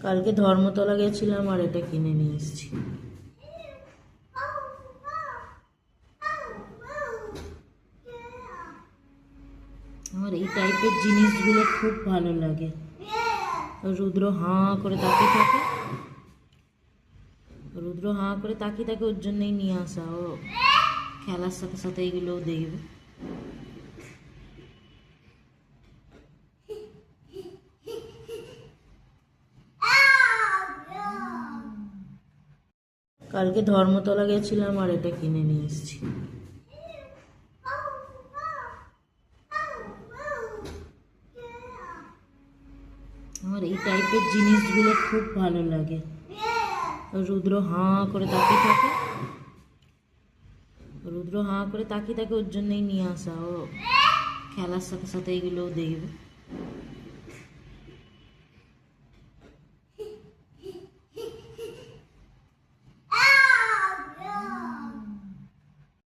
কালকে ধর্মতলা গেছিলাম আর এটা কিনে নিয়ে এসেছি। আমার এই টাইপের জিনিসগুলো খুব ভালো লাগে। রুদ্র হাঁ করে তাকিয়ে থাকে, ওর জন্যই নিয়ে আসা। ও খেলার সাথে সাথে এইগুলোও দেখবে। কালকে ধর্মতলা গেছিলাম আর এটা কিনে নিয়ে এসেছি। আমার এই টাইপের জিনিসগুলো খুব ভালো লাগে। রুদ্র হাঁ করে তাকিয়ে থাকে, ওর জন্যই নিয়ে আসা। ও খেলার সাথে সাথে এইগুলোও দেখবে।